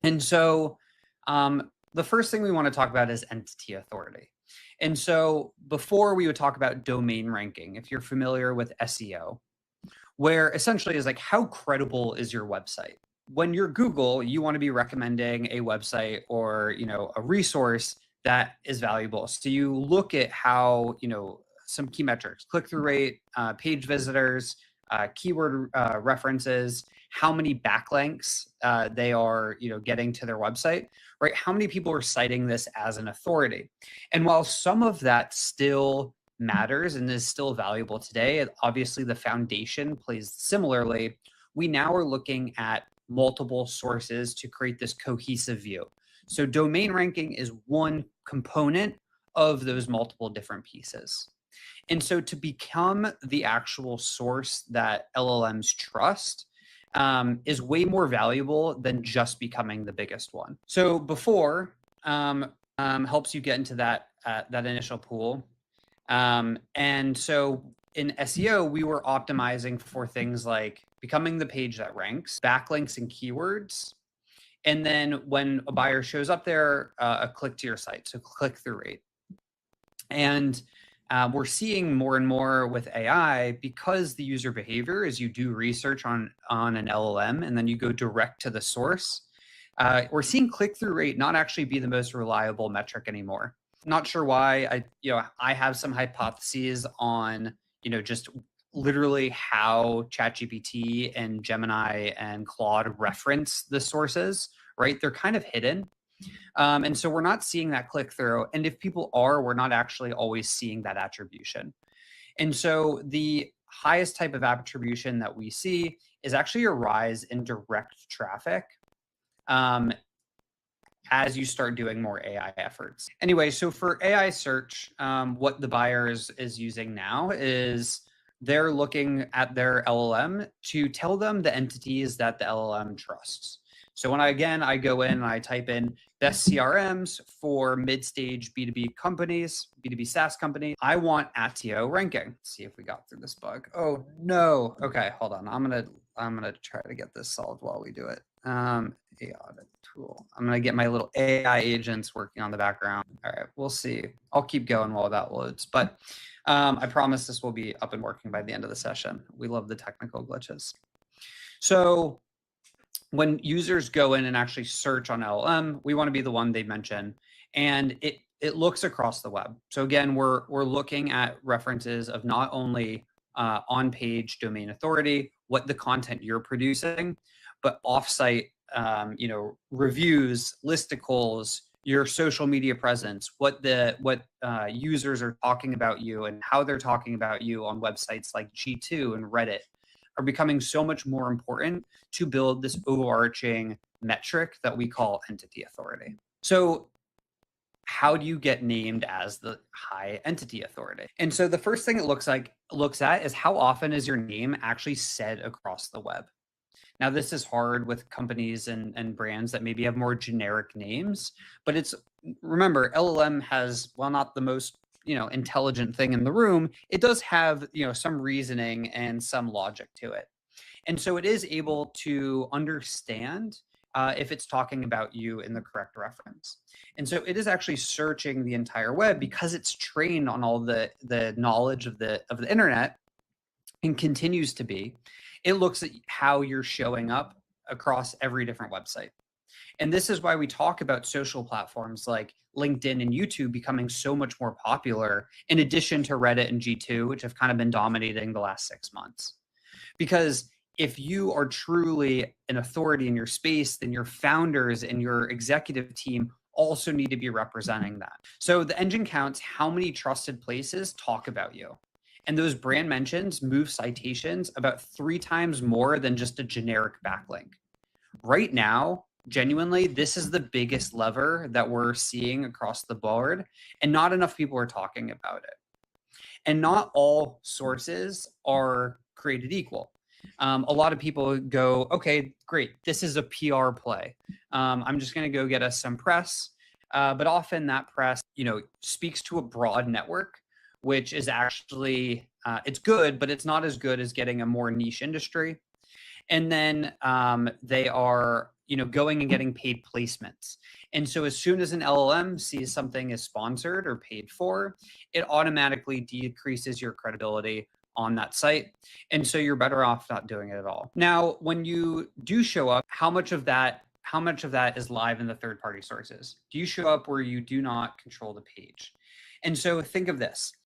And so the first thing we want to talk about is entity authority. And so before we would talk about domain ranking, if you're familiar with SEO, where essentially is like, how credible is your website? When you're Google, you want to be recommending a website or, a resource that is valuable. So you look at how, some key metrics, click-through rate, page visitors, keyword references, how many backlinks they are, getting to their website, right? How many people are citing this as an authority? And while some of that still matters and is still valuable today, obviously the foundation plays similarly. We now are looking at multiple sources to create this cohesive view. So domain ranking is one component of those multiple different pieces. And so to become the actual source that LLMs trust is way more valuable than just becoming the biggest one. So before helps you get into that initial pool. And so in SEO, we were optimizing for things like becoming the page that ranks, backlinks and keywords. And then when a buyer shows up there, a click to your site, so click-through rate. And we're seeing more and more with AI, because the user behavior is you do research on an LLM and then you go direct to the source. We're seeing click-through rate not actually be the most reliable metric anymore. Not sure why. I have some hypotheses on, just literally how ChatGPT and Gemini and Claude reference the sources, right? They're kind of hidden. And so we're not seeing that click through. And if people are, we're not actually always seeing that attribution. And so the highest type of attribution that we see is actually a rise in direct traffic as you start doing more AI efforts. Anyway, so for AI search, what the buyer is using now is they're looking at their LLM to tell them the entities that the LLM trusts. So when I go in and I type in best CRMs for mid-stage B2B companies, B2B SaaS companies, I want ATO ranking. Let's see if we got through this bug. Oh no. Okay, hold on. I'm gonna try to get this solved while we do it. AI audit tool. I'm gonna get my little AI agents working on the background. All right, we'll see. I'll keep going while that loads, but I promise this will be up and working by the end of the session. We love the technical glitches. So when users go in and actually search on LLM, we want to be the one they mention, and it looks across the web. So again, we're looking at references of not only on-page domain authority, what the content you're producing, but offsite, reviews, listicles, your social media presence, what users are talking about you and how they're talking about you on websites like G2 and Reddit are becoming so much more important to build this overarching metric that we call entity authority. So how do you get named as the high entity authority? And so the first thing it looks at is how often is your name actually said across the web? Now, this is hard with companies and brands that maybe have more generic names, but remember, LLM has, while not the most intelligent thing in the room, it does have some reasoning and some logic to it. And so it is able to understand if it's talking about you in the correct reference. And so it is actually searching the entire web because it's trained on all the knowledge of the internet and continues to be. It looks at how you're showing up across every different website. And this is why we talk about social platforms like LinkedIn and YouTube becoming so much more popular, in addition to Reddit and G2, which have kind of been dominating the last 6 months. Because if you are truly an authority in your space, then your founders and your executive team also need to be representing that. So the engine counts how many trusted places talk about you. And those brand mentions move citations about 3 times more than just a generic backlink. Right now, genuinely, this is the biggest lever that we're seeing across the board, and not enough people are talking about it. And not all sources are created equal. A lot of people go, okay, great, this is a PR play. I'm just going to go get us some press. But often that press, speaks to a broad network, which is actually, it's good, but it's not as good as getting a more niche industry. And then they are, going and getting paid placements. And so as soon as an LLM sees something is sponsored or paid for, it automatically decreases your credibility on that site. And so you're better off not doing it at all. Now, when you do show up, how much of that is live in the third-party sources? Do you show up where you do not control the page? And so think of this.